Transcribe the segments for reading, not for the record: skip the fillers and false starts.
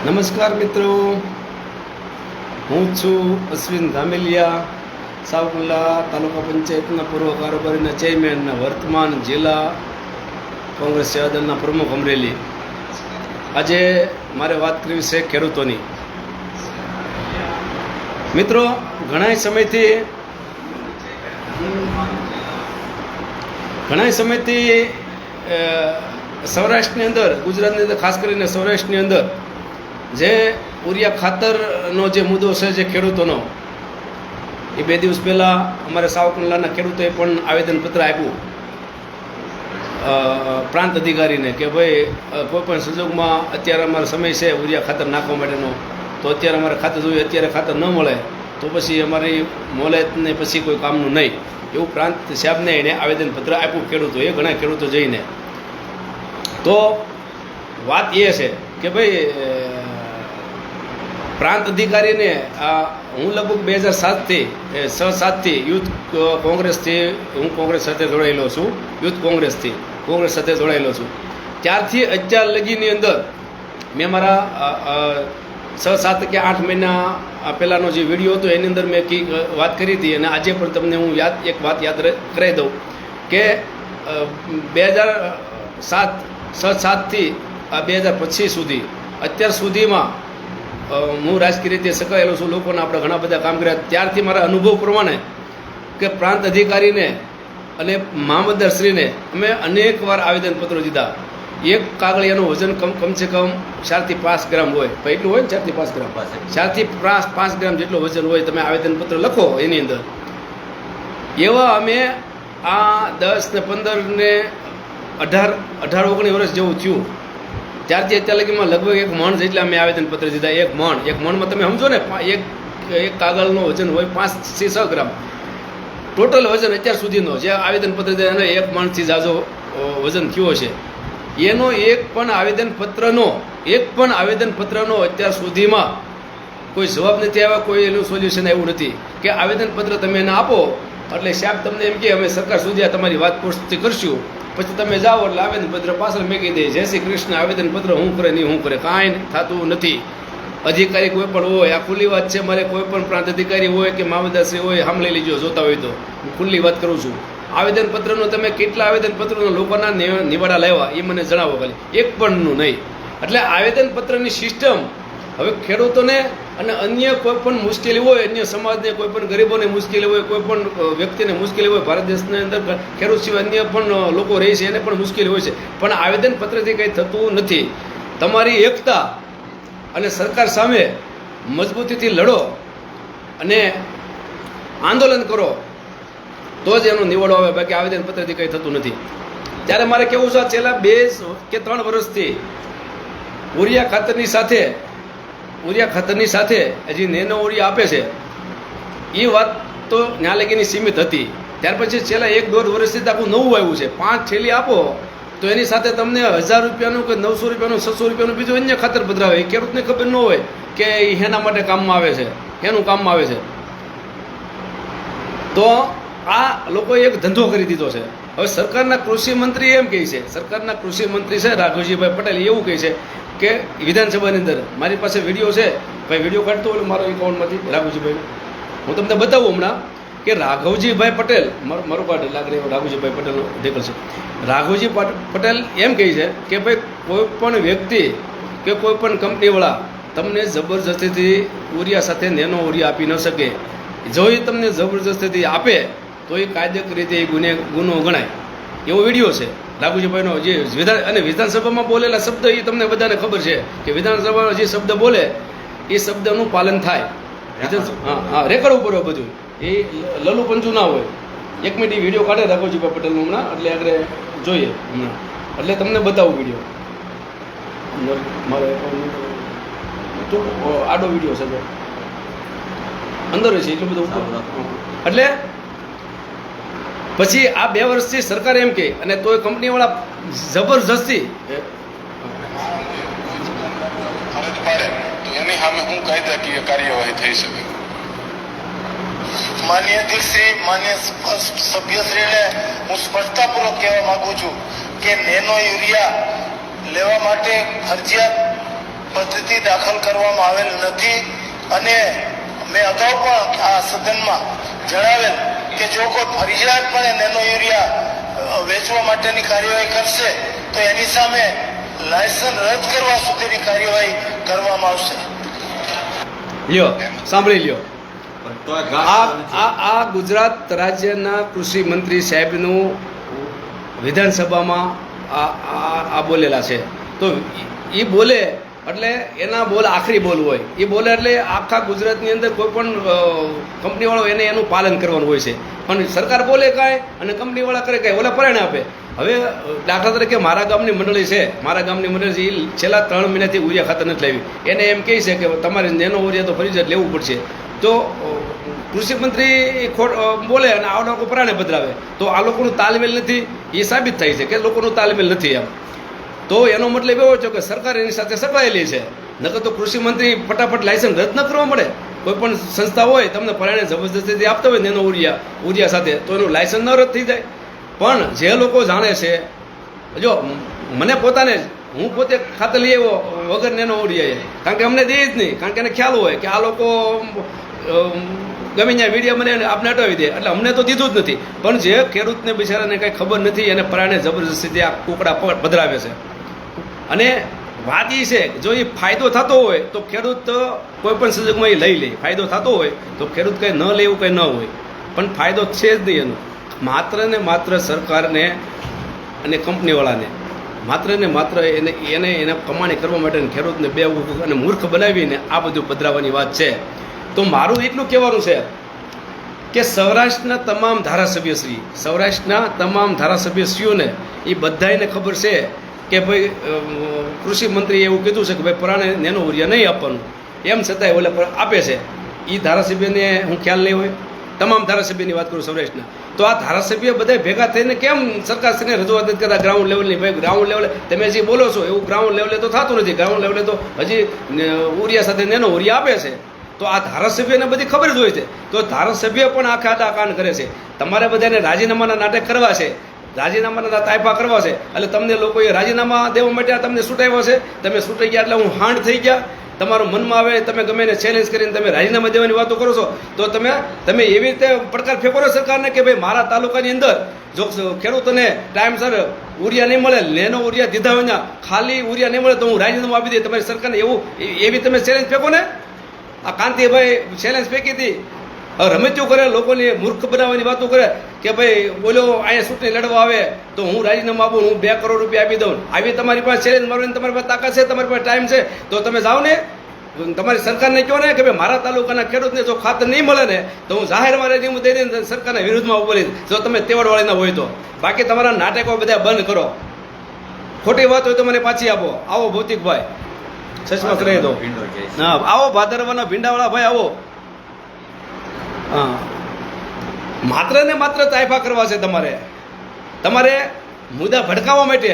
નમસ્કાર મિત્રો, હું છું અશ્વિન ધામેલિયા, સાવકુંડલા તાલુકા પંચાયતના પૂર્વ કારોબારીના ચેરમેન, વર્તમાન જિલ્લા કોંગ્રેસ સેવા દળના પ્રમુખ અમરેલી. આજે મારે વાત કરવી છે ખેડૂતોની. મિત્રો, ઘણા સમયથી સૌરાષ્ટ્રની અંદર, ગુજરાતની અંદર, ખાસ કરીને સૌરાષ્ટ્રની અંદર જે ઉરિયા ખાતરનો જે મુદ્દો છે જે ખેડૂતોનો, એ 2 દિવસ પહેલાં અમારે સાવકુંડલાના ખેડૂતોએ પણ આવેદનપત્ર આપ્યું પ્રાંત અધિકારીને કે ભાઈ કોઈપણ સંજોગમાં અત્યારે અમારો સમય છે ઉરિયા ખાતર નાખવા માટેનો, તો અત્યારે અમારે ખાતર જોઈએ, અત્યારે ખાતર ન મળે તો પછી અમારી મોલેતને પછી કોઈ કામનું નહીં, એવું પ્રાંત સાહેબને એને આવેદનપત્ર આપ્યું ખેડૂતોએ, ઘણા ખેડૂતો જઈને. તો વાત એ છે કે ભાઈ પ્રાંત અધિકારીને હું લગભગ 2007થી યુથ કોંગ્રેસથી હું કોંગ્રેસ સાથે જોડાયેલો છું, યુથ કોંગ્રેસ સાથે જોડાયેલો છું. ત્યારથી અત્યાર લગીની અંદર મેં મારા 6-7 કે 8 મહિના પહેલાંનો જે વિડીયો હતો એની અંદર મેં વાત કરી હતી, અને આજે પણ તમને હું એક વાત યાદ કરાવી દઉં કે 2007થી 2025 સુધી અત્યાર સુધીમાં હું રાજકીય રીતે સંકળાયેલો છું, લોકોને આપણે ઘણા બધા કામ કર્યા. ત્યારથી મારા અનુભવ પ્રમાણે કે પ્રાંત અધિકારીને અને મામલતદારશ્રીને અમે અનેક વાર આવેદનપત્રો દીધા. એક કાગળિયાનું વજન કમસે કમ 4 થી 5 ગ્રામ હોય, તો એટલું હોય ને 4 થી 5 ગ્રામ, 4 થી 5 ગ્રામ જેટલું વજન હોય. તમે આવેદનપત્ર લખો એની અંદર. એવા અમે આ 10 ને 15 ને 18-19 વર્ષ જેવું થયું, ત્યારથી અત્યાર લગીમાં લગભગ 1 મણ જેટલા મેં આવેદનપત્ર દીધા. 1 મણમાં તમે સમજો ને, એક કાગળનું વજન હોય 5 થી 6 ગ્રામ. ટોટલ વજન અત્યાર સુધીનો જે આવેદનપત્ર દીધા એનો 1 મણથી ઝાઝો વજન થયો છે. એનો એક પણ આવેદનપત્રનો અત્યાર સુધીમાં કોઈ જવાબ નથી આવ્યા, કોઈ એનું સોલ્યુશન આવ્યું નથી. કે આવેદનપત્ર તમે એને આપો એટલે સાહેબ તમને એમ કે અમે સરકાર સુધી તમારી વાત પૂર્તિ કરશું, પછી તમે જાઓ એટલે આવેદનપત્ર પાછળ મેકી દે. જય શ્રી કૃષ્ણ. આવેદનપત્ર હું કરે નહીં હું કરે, કાંઈ થતું નથી. અધિકારી કોઈ પણ હોય, આ ખુલ્લી વાત છે, મારે કોઈ પણ પ્રાંત અધિકારી હોય કે મામલતદારશ્રી હોય, સાંભળી લીજો, જોતા હોય તો હું ખુલ્લી વાત કરું છું. આવેદનપત્રનો તમે કેટલા આવેદનપત્રોનો લોકોના નિવાડા લાવ્યા એ મને જણાવો, ખાલી એક પણનું નહીં. એટલે આવેદનપત્રની સિસ્ટમ હવે ખેડૂતોને અને અન્ય કોઈ પણ મુશ્કેલી હોય, અન્ય સમાજને કોઈ પણ ગરીબોને મુશ્કેલી હોય, કોઈ પણ વ્યક્તિને મુશ્કેલી હોય, ભારત દેશની અંદર ખેડૂત સિવાય અન્ય પણ લોકો રહે છે એને પણ મુશ્કેલી હોય છે, પણ આવેદનપત્રથી કંઈ થતું નથી. તમારી એકતા અને સરકાર સામે મજબૂતીથી લડો અને આંદોલન કરો તો જ એનો નિવાડો આવે, બાકી આવેદનપત્રથી કંઈ થતું નથી. ત્યારે મારે કેવું છે, છેલ્લા 2 કે 3 વર્ષથી ઉરિયા ખાતરની સાથે હજી નેનો ઉરિયા આપે છે, એ વાત તો ન્યા લગીની સીમિત હતી. ત્યાર પછી છેલ્લા 1-1.5 વર્ષથી આખું નવું આવ્યું છે. 5 થેલી આપો તો એની સાથે તમને 1000 રૂપિયાનું કે 900 રૂપિયાનું 600 રૂપિયાનું બીજું અન્ય ખાતર પધરાવે. એ ખેડૂતને ખબર ન હોય કે એના માટે કામમાં આવે છે, એનું કામમાં આવે છે. તો આ લોકોએ એક ધંધો કરી દીધો છે. હવે સરકારના કૃષિ મંત્રી એમ કહે છે, સરકારના કૃષિ મંત્રી છે રાઘવજીભાઈ પટેલ, એવું કહે છે કે વિધાનસભાની અંદર મારી પાસે વિડીયો છે, ભાઈ વિડીયો કાઢતો હોય મારો એકાઉન્ટમાંથી રાઘવજીભાઈ, હું તમને બતાવું હમણાં કે રાઘવજીભાઈ પટેલ, મારું કાર્ડ લાગે રાઘવજીભાઈ પટેલનો દેખલ છે. રાઘવજી પટેલ એમ કહે છે કે ભાઈ કોઈ પણ વ્યક્તિ કે કોઈ પણ કંપનીવાળા તમને જબરજસ્તીથી ઉરિયા સાથે નેનો ઉરિયા આપી ન શકે. જો એ તમને જબરજસ્તીથી આપે તો એ કાયદેસર રીતે એ ગુનો ગણાય. એવો વિડીયો છે રાઘુજીભાઈનો. જે વિધાનસભામાં બોલેલા શબ્દ એ તમને બધાને ખબર છે કે વિધાનસભાનો જે શબ્દ બોલે એ શબ્દનું પાલન થાય. હા, રેકોર્ડ ઉપર હોય બધું, એ લલુ પંચું ના હોય. 1 મિનિટ વિડીયો કાઢે રાઘવજીભાઈ પટેલનું હમણાં, એટલે આગળ જોઈએ હમણાં, એટલે તમને બતાવું વિડીયો. મારે આડો વિડીયો છે અંદર છે એટલું બધું. એટલે પછી આ 2 વર્ષથી સરકાર એમ કહે, અને તોય કંપનીવાળા જબરજસ્તી એની સામે હું કાયદાકીય કાર્યવાહી થઈ શકે. માન્ય અધ્યક્ષશ્રી, માન્ય સભ્યશ્રીને હું સ્પષ્ટતાપૂર્વક કહેવા માંગુ છું કે નેનો યુરિયા લેવા માટે ફરજિયાત પદ્ધતિ દાખલ કરવામાં આવેલ નથી અને મેં અગાઉ પણ આ સદનમાં જણાવેલ કે જો કોઈ ફરજિયાતપણે નેનો યુરિયા વેચવા માટેની કાર્યવાહી કરશે તો એની સામે લાયસન્સ રદ કરવા સુધીની કાર્યવાહી કરવામાં આવશે. લ્યો, સાંભળી લ્યો. આ ગુજરાત રાજ્યના કૃષિ મંત્રી સાહેબનું વિધાનસભામાં આ બોલેલા છે. તો એ બોલે એટલે એના બોલ આખરી બોલ હોય. એ બોલે એટલે આખા ગુજરાતની અંદર કોઈ પણ કંપનીવાળો એને એનું પાલન કરવાનું હોય છે. પણ સરકાર બોલે કાંઈ અને કંપનીવાળા કરે કાંઈ, ઓલા પરિણામ આપે. હવે દાખલા તરીકે મારા ગામની મંડળી છે, મારા ગામની મંડળી છે, એ છેલ્લા 3 મહિનાથી ઉરિયા ખાતર નથી લાવી. એને એમ કહે છે કે તમારે નેનો ઉરિયા તો ફરજિયાત લેવું પડશે. તો કૃષિ મંત્રી બોલે અને આ લોકો પરાણે બદલાવે. તો આ લોકોનું તાલમેલ નથી, એ સાબિત થાય છે કે લોકોનું તાલમેલ નથી એમ. તો એનો મતલબ એવો છે કે સરકાર એની સાથે સંકળાયેલી છે. નકર તો કૃષિ મંત્રી ફટાફટ લાયસન્સ રદ ન કરવા મળે. કોઈ પણ સંસ્થા હોય તમને પરાણે જબરદસ્તીથી આપતા હોય નેનો ઉરિયા સાથે, તો એનું લાયસન્સ ન રદ થઈ જાય. પણ જે લોકો જાણે છે, જો મને પોતાને હું પોતે ખાતર લઈ આવ્યો વગર નેનો ઉરિયા, કારણ કે અમને દે જ નહીં, કારણ કે એને ખ્યાલ હોય કે આ લોકો ગમે ત્યાં વિડીયો મને આપને હટાવી દે, એટલે અમને તો દીધું જ નથી. પણ જે ખેડૂતને બિચારાને કાંઈ ખબર નથી એને પરાણે જબરદસ્તીથી આ કુકડા પધરાવે છે. અને વાત એ છે, જો એ ફાયદો થતો હોય તો ખેડૂત કોઈ પણ સંજોગમાં એ લઈ લે. ફાયદો થતો હોય તો ખેડૂત કંઈ ન લેવું કંઈ ન હોય, પણ ફાયદો છે જ નહીં એનો. માત્ર ને માત્ર સરકારને અને કંપનીવાળાને માત્ર ને માત્ર એને કમાણી કરવા માટે ખેડૂતને બેવકૂફ અને મૂર્ખ બનાવીને આ બધું પધરાવવાની વાત છે. તો મારું એટલું કહેવાનું છે કે સૌરાષ્ટ્રના તમામ ધારાસભ્યશ્રીઓને એ બધાને ખબર છે કે ભાઈ કૃષિ મંત્રીએ એવું કીધું છે કે ભાઈ પરાણે નેનો ઉરિયા નહીં આપવાનું, એમ છતાંય ઓલે આપે છે. એ ધારાસભ્યને હું ખ્યાલ નહીં હોય? તમામ ધારાસભ્યની વાત કરું સૌરાષ્ટ્રના. તો આ ધારાસભ્ય બધા ભેગા થઈને કેમ સરકારશ્રીને રજૂઆત નથી કરતા ગ્રાઉન્ડ લેવલની? ભાઈ ગ્રાઉન્ડ લેવલે તમે જે બોલો છો એવું ગ્રાઉન્ડ લેવલે તો થતું નથી. ગ્રાઉન્ડ લેવલે તો હજી ઉરિયા સાથે નેનો ઉરિયા આપે છે. તો આ ધારાસભ્યને બધી ખબર જ હોય છે. તો ધારાસભ્ય પણ આખા કાન કરે છે. તમારે બધાને રાજીનામાના નાટક કરવા છે, રાજીનામાના તાયફા કરવા છે. એટલે તમને લોકોએ રાજીનામા દેવા માટે તમને છૂટાવ્યો છે. તમે છૂટાઈ ગયા એટલે હું હાંડ થઈ ગયા. તમારું મનમાં આવે તમે ગમે એને ચેલેન્જ કરીને તમે રાજીનામા દેવાની વાતો કરો છો. તો તમે એવી રીતે પડકાર ફેંકો છો સરકારને કે ભાઈ મારા તાલુકાની અંદર જો ખેડૂતોને ટાઈમસર ઉરિયા નહીં મળે, નેનો ઉરિયા દીધા હોય ખાલી ઉરિયા નહીં મળે તો હું રાજીનામું આપી દઈએ તમારી સરકારને, એવી તમે ચેલેન્જ ફેંકો ને. આ કાંતિભાઈ ચેલેન્જ ફેંકી હતી. હવે રમત્યું કરે, લોકોને મૂર્ખ બનાવવાની વાતો કરે કે ભાઈ બોલો અહીંયા ચૂંટણી લડવા આવે તો હું રાજીનામું આપું, હું 2 કરોડ રૂપિયા આપી દઉં. આવી તમારી પાસે ચેલેન્જ મારવાની તમારી પાસે તાકાત છે, તમારી પાસે ટાઈમ છે, તો તમે જાઓ ને તમારી સરકારને કહો ને કે ભાઈ મારા તાલુકાના ખેડૂતને જો ખાતર નહીં મળે ને તો હું જાહેરમાં રાજીનામું દઈ દઈને સરકારના વિરુદ્ધમાં બોલીશ, જો તમે તેવડવાળીના હોય તો. બાકી તમારા નાટકો બધા બંધ કરો. ખોટી વાત હોય તો મને પાછી આપો. આવો ભૌતિકભાઈ સચમાં કરી દો. હા, આવો ભાદરવાના ભીંડાવાળા ભાઈ આવો. હા, માત્ર ને માત્ર તાયફા કરવા છે. તમારે મુદ્દા ભડકાવવા માટે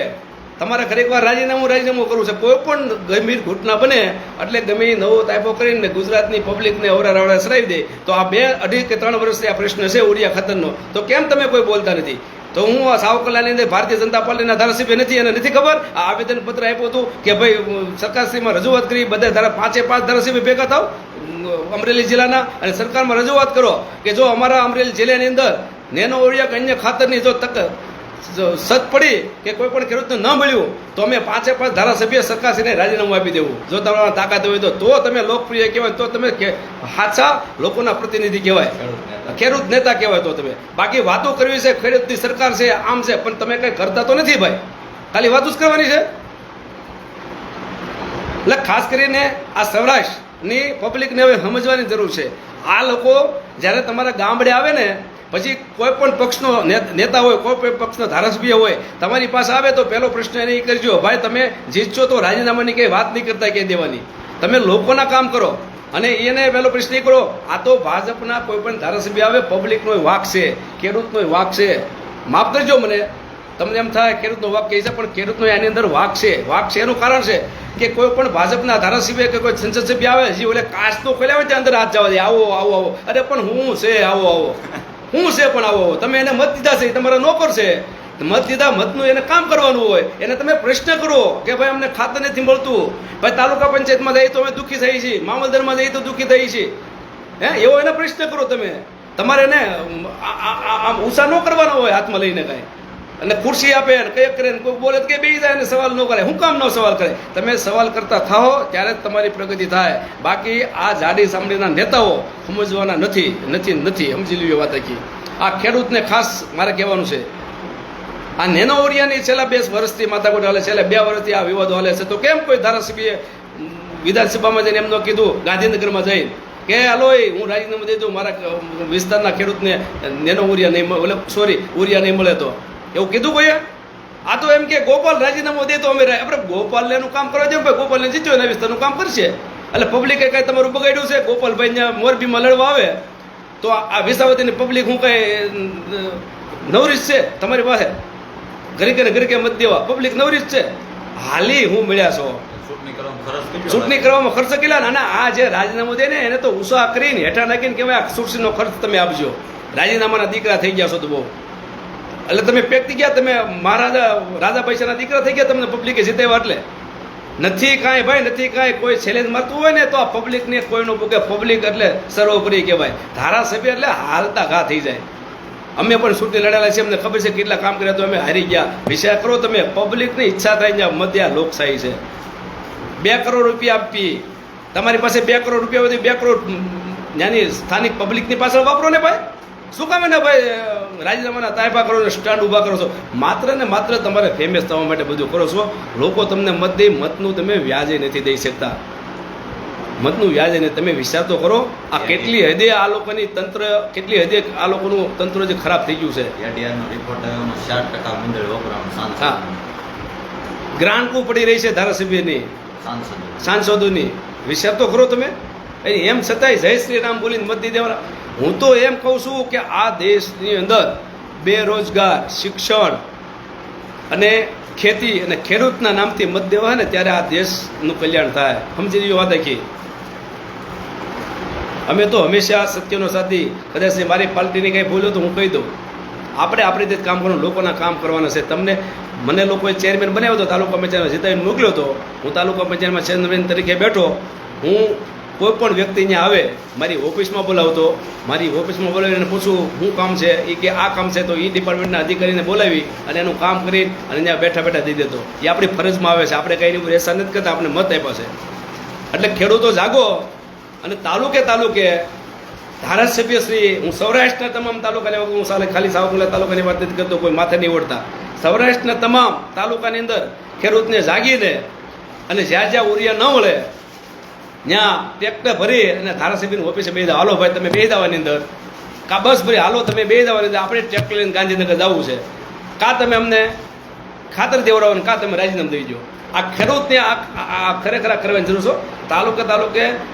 તમારે ખરેખર રાજીનામું કરવું છે. કોઈ પણ ગંભીર ઘટના બને એટલે ગમે નવો તાયફો કરીને ગુજરાતની પબ્લિકને અવરાવડા સરાવી દે. તો આ 2.5 કે 3 વર્ષથી આ પ્રશ્ન છે ઉરિયા ખાતરનો, તો કેમ તમે કોઈ બોલતા નથી? તો હું આ સાવકલાની અંદર ભારતીય જનતા પાર્ટીના ધારાસભ્ય નથી, અને નથી ખબર આ આવેદનપત્ર આપ્યું હતું કે ભાઈ સરકારશ્રીમાં રજૂઆત કરી, બધા 5 ધારાસભ્ય ભેગા થાવ અમરેલી જિલ્લાના અને સરકારમાં રજૂઆત કરો કે જો અમારા અમરેલી જિલ્લાની અંદર નેનો ઉરિયા કે અન્ય ખાતરની જો સત પડી કે કોઈ પણ ખેડૂતને ન મળ્યું તો અમે 5 ધારાસભ્ય સરકારશ્રીને રાજીનામું આપી દેવું. જો તમારા તાકાત હોય તો તમે લોકપ્રિય કહેવાય, તો તમે સાચા લોકોના પ્રતિનિધિ કહેવાય, ખેડૂત નેતા કહેવાય. તો તમે બાકી વાતો કરવી છે ખેડૂતની સરકાર છે આમ છે, પણ તમે કંઈ કરતા તો નથી ભાઈ, ખાલી વાતો જ કરવાની છે. એટલે ખાસ કરીને આ સૌરાષ્ટ્રની પબ્લિકને હવે સમજવાની જરૂર છે. આ લોકો જ્યારે તમારા ગામડે આવે ને પછી કોઈ પણ પક્ષનો નેતા હોય, કોઈ પણ પક્ષનો ધારાસભ્ય હોય તમારી પાસે આવે તો પહેલો પ્રશ્ન એને એ કરજો, ભાઈ તમે જીતશો તો રાજીનામાની કંઈ વાત નહીં કરતા કહી દેવાની, તમે લોકોના કામ કરો. અને એને પહેલો પ્રશ્ન એ કરો, આ તો ભાજપના કોઈ પણ ધારાસભ્ય આવે પબ્લિકનો વાંક છે, ખેડૂતનો વાંક છે, માફ કરજો મને, તમને એમ થાય ખેડૂતનો વાક કહે છે, પણ ખેડૂતનો એની અંદર વાક છે. વાક છે એનું કારણ છે કે કોઈ પણ ભાજપના ધારાસભ્ય કે કોઈ સંસદ સભ્ય આવે હજી ઓલે કાચનો ખોલ્યા હોય ત્યાં અંદર હાથ જવા દે, આવો આવો આવો. અરે પણ હું છે આવો આવો, હું છે પણ આવો આવો. તમે એને મત દીધા છે, એ તમારા નોકર છે. મત દીધા, મતનું એને કામ કરવાનું હોય. એને તમે પ્રશ્ન કરો કે ભાઈ અમને ખાતર નથી મળતું, ભાઈ તાલુકા પંચાયતમાં જઈએ તો અમે દુઃખી થઈએ છીએ, મામલતદારમાં જઈએ તો દુઃખી થઈએ છીએ. એવો એને પ્રશ્ન કરો તમે. તમારે એને આમ ઉષા ન કરવાનો હોય હાથમાં લઈને કાંઈ, અને ખુરશી આપે ને કંઈક કરે ને કોઈ બોલે કે બેસી જાય ને સવાલ ન કરે. હું કામ ન સવાલ કરે? તમે સવાલ કરતા થાઓ ત્યારે જ તમારી પ્રગતિ થાય. બાકી આ જાડી સાંભળીના નેતાઓ સમજવાના નથી નથી નથી સમજી લેવી વાત આખી. આ ખેડૂતને ખાસ મારે કહેવાનું છે. આ નેનો ઓરિયાની છેલ્લા 2 વર્ષથી માથાકૂટ હાલે, છેલ્લા 2 વર્ષથી આ વિવાદો હાલે છે. તો કેમ કોઈ ધારાસભ્યએ વિધાનસભામાં જઈને એમનો કીધું, ગાંધીનગરમાં જઈને કે હાલો હું રાજીનામું દઈ દઉં, મારા વિસ્તારના ખેડૂતને નેનો ઉરિયા નહીં મળે, સોરી ઉરિયા નહીં મળે તો એવું કીધું કોઈએ? આ તો એમ કે ગોપાલ રાજીનામું દે તો અમે આપણે ગોપાલને એનું કામ કરવા જોઈએ. ગોપાલને જીત્યો એના વિસ્તારનું કામ કરશે. એટલે પબ્લિકે કાંઈ તમારું બગાડ્યું છે? ગોપાલભાઈ ત્યાં મોરબીમાં લડવા આવે તો આ વિસાવદીની પબ્લિક હું કાંઈ નવરીશ છે તમારી પાસે? ઘરે મત દેવા પબ્લિક નવરીશ છે? હાલી હું મળ્યા છો ચૂંટણી કરવામાં ખર્ચ કેટલા? અને આ જે રાજીનામું દે ને એને તો ઉષા કરીને હેઠા નાખીને કહેવાય આ સુરસીનો ખર્ચ તમે આપજો. રાજીનામાના દીકરા થઈ ગયા છો તો બહુ, એટલે તમે પેકતી ગયા, તમે મહારાજા રાજા પૈસાના દીકરા થઈ ગયા. તમને પબ્લિકે જીતાવ્યા એટલે નથી કાંઈ ભાઈ, નથી કાંઈ. કોઈ ચેલેન્જ મારતું હોય ને તો આ પબ્લિકને કોઈનું કે પબ્લિક એટલે સર્વોપરી કહેવાય. ધારાસભ્ય એટલે હાલતા ઘા થઈ જાય. અમે પણ ચૂંટણી લડેલા છે, અમને ખબર છે કેટલા કામ કર્યા તો અમે હારી ગયા. વિચાર કરો તમે, પબ્લિકની ઈચ્છા થાય ત્યાં મધ્ય લોકશાહી છે. 2 કરોડ રૂપિયા આપી, તમારી પાસે 2 કરોડ રૂપિયા હોય તો 2 કરોડ ત્યાંની સ્થાનિક પબ્લિકની પાછળ વાપરો ને ભાઈ. શું કામ ને ભાઈ રાજીનામાના તાયફા કરો ને સ્ટાન્ડ ઊભા કરો છો? માત્ર ને માત્ર તમારે ફેમસ થવા માટે બધું કરો છો. લોકો તમને મત દે, મતનું તમે વ્યાજે નથી દઈ શકતા. મતનું વ્યાજ એને તમે વિચાર તો કરો. આ કેટલી હદે આ લોકોની તંત્ર, કેટલી હદે આ લોકોનું તંત્ર જે ખરાબ થઈ ગયું છે. હા, ગ્રાન્ટ પડી રહી છે ધારાસભ્યની, સાંસદોની. વિચાર તો કરો તમે. એમ છતાંય જય શ્રી રામ બોલીને મત દઈ દેવાના. હું તો એમ કહું છું કે આ દેશની અંદર બેરોજગાર, શિક્ષણ અને ખેતી અને ખેડૂતના નામથી મત દેવા ને ત્યારે આ દેશનું કલ્યાણ થાય. સમજી લ્યો વાત આખી. અમે તો હંમેશા સત્યનો સાથી. કદાચ મારી પાર્ટીની કંઈ ભૂલ હોય તો હું કહી દઉં. આપણે આપણી રીતે કામ કરવાનું, લોકોના કામ કરવાના છે. તમને મને લોકોએ ચેરમેન બનાવ્યો હતો, તાલુકા પંચાયતમાં જીતાવીને મોકલ્યો હતો. હું તાલુકા પંચાયતમાં ચેરમેન તરીકે બેઠો. હું કોઈ પણ વ્યક્તિ અહીંયા આવે મારી ઓફિસમાં બોલાવતો. મારી ઓફિસમાં બોલાવીને પૂછું શું કામ છે, એ કે આ કામ છે તો એ ડિપાર્ટમેન્ટના અધિકારીને બોલાવી અને એનું કામ કરી અને ત્યાં બેઠા બેઠા દઈ દેતો. એ આપણી ફરજમાં આવે છે. આપણે કંઈ એની ઉપર એહસાન નથી કરતા, આપણે મત આપ્યા છે. એટલે ખેડૂતો જાગો. અને તાલુકે ધારાસભ્યશ્રી, હું સૌરાષ્ટ્રના તમામ તાલુકાની, હું ખાલી સાવરકુંડલા તાલુકાની વાત નથી કરતો, કોઈ માથે નહીં ઓળતા. સૌરાષ્ટ્રના તમામ તાલુકાની અંદર ખેડૂતને જાગીને અને જ્યાં ઉરિયા ન મળે ત્યાં ટ્રેક્ટર ભરી અને ધારાસભ્યની ઓફિસે બેસી જાવ. હાલો ભાઈ તમે બેસી જવાની અંદર, કા બસ ભરી હાલો તમે બેસી જવાની અંદર, આપણે ટ્રેક્ટર લઈને ગાંધીનગર જવું છે. કાં તમે અમને ખાતર દેવડાવો ને કાં તમે રાજીનામું દઈ દો. આ ખેડૂતને આ ખરેખર કરવાની જરૂર છે. તાલુકે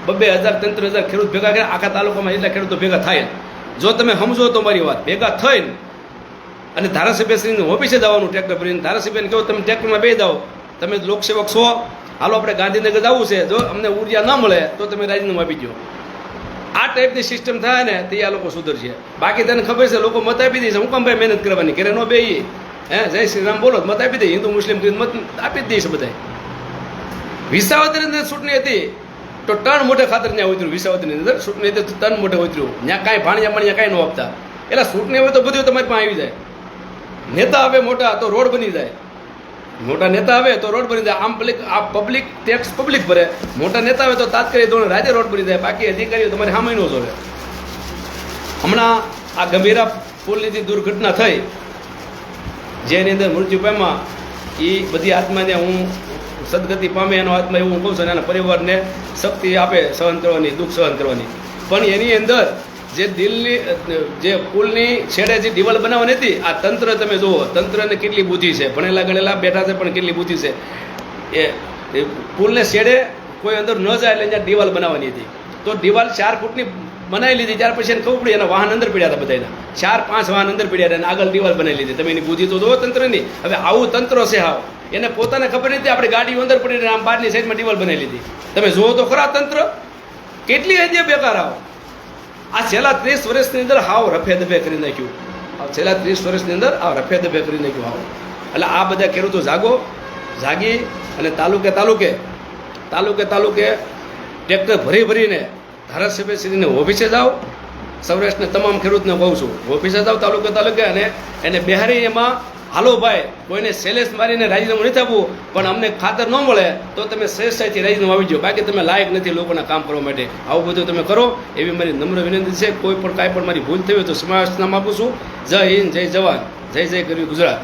2,000 3,000 ખેડૂત ભેગા કર્યા. આખા તાલુકામાં એટલા ખેડૂતો ભેગા થાય. જો તમે સમજો તો મારી વાત, ભેગા થઈને અને ધારાસભ્યશ્રીની ઓફિસે જવાનું ટ્રેક્ટર ભરીને, ધારાસભ્યને કહો તમે ટ્રેક્ટરમાં બેસી જાઓ, તમે લોકસેવક છો, હાલો આપણે ગાંધીનગર જવું છે, જો અમને ઉર્જા ન મળે તો તમે રાજીનામું આપી દો. આ ટાઈપની સિસ્ટમ થાય ને તે આ લોકો સુધરશે. બાકી તને ખબર છે લોકો મત આપી દે છે. હું કામ ભાઈ મહેનત કરવાની, ઘરે ન બેસી જય શ્રી રામ બોલો મત આપી દે. હિન્દુ મુસ્લિમ મત આપી જ દઈશ બધા. વિસાવદરની અંદર ચૂંટણી હતી તો ટન મોટે ખાતર ત્યાં ઉતર્યું. વિસાવદરની અંદર ચૂંટણી હતી તો ટન મોટે ઉતર્યું. ત્યાં કાંઈ ભાણિયા માણિયા કાંઈ ન આપતા. એટલે ચૂંટણી હોય તો બધું તમારી પાસે આવી જાય. નેતા આવે મોટા તો રોડ બની જાય. મોટા નેતા આવે તો રોડ બની જાય. આમ પબ્લિક ટેક્સ પબ્લિક ભરે. મોટા નેતા આવે તો તાત્કાલિક ધોરણે રાજ્ય રોડ બની જાય. બાકી અધિકારીઓ તમારી સામે ન જોવે. હમણાં આ ગંભીરા પુલની જે દુર્ઘટના થઈ, જેની અંદર મૃત્યુ પામ્યા, એ બધી આત્માને હું સદગતિ પામે એનો આત્મા એવું હું કહું છું. એના પરિવારને શક્તિ આપે સહન કરવાની, દુઃખ સહન કરવાની. પણ એની અંદર જે દિલની જે પુલની છેડે જે દિવાલ બનાવવાની હતી, આ તંત્ર તમે જુઓ, તંત્રને કેટલી બુદ્ધિ છે. ભણેલા ગણેલા બેઠા છે પણ કેટલી બુદ્ધિ છે. એ પુલને છેડે કોઈ અંદર ન જાય એટલે અહીંયા દિવાલ બનાવવાની હતી. તો દિવાલ 4 ફૂટની બનાવી લીધી ત્યાર પછી એને ખબર પડી એના વાહન અંદર પડ્યા હતા બધાના 4-5 વાહન અંદર પડ્યા હતા અને આગળ દિવાલ બનાવી લીધી. તમે એની બુદ્ધિ તો જુઓ તંત્રની. હવે આવું તંત્ર છે હાવ. એને પોતાને ખબર નથી આપણે ગાડીઓ અંદર પડી આમ બહારની સાઈડમાં દિવાલ બનાવી લીધી. તમે જુઓ તો ખરા તંત્ર કેટલી હદે બેકાર આવો. આ છેલ્લા 30 વર્ષની અંદર હાવ રફે દફે કરી નાખ્યું. છેલ્લા 30 વર્ષની અંદર આ રફે દફે કરી નાખ્યું હાવ. એટલે આ બધા ખેડૂતો જાગી અને તાલુકે ટ્રેક્ટર ભરીને ધારાસભ્યશ્રીને ઓફિસે જાઓ. સૌરાષ્ટ્રના તમામ ખેડૂતને કહું છું ઓફિસે જાઓ તાલુકે અને એને બિહારી એમાં હાલો ભાઈ કોઈને સેલેસ મારીને રાજીનામું નથી આપવું પણ અમને ખાતર ન મળે તો તમે શ્રેષ્ઠથી રાજીનામું આવી જાઓ. બાકી તમે લાયક નથી લોકોના કામ કરવા માટે. આવું બધું તમે કરો એવી મારી નમ્ર વિનંતી છે. કોઈ પણ કાંઈ પણ મારી ભૂલ થઈ હોય તો સમાજનામ આપું છું. જય હિન્દ, જય જવાન, જય જય ગરવી ગુજરાત.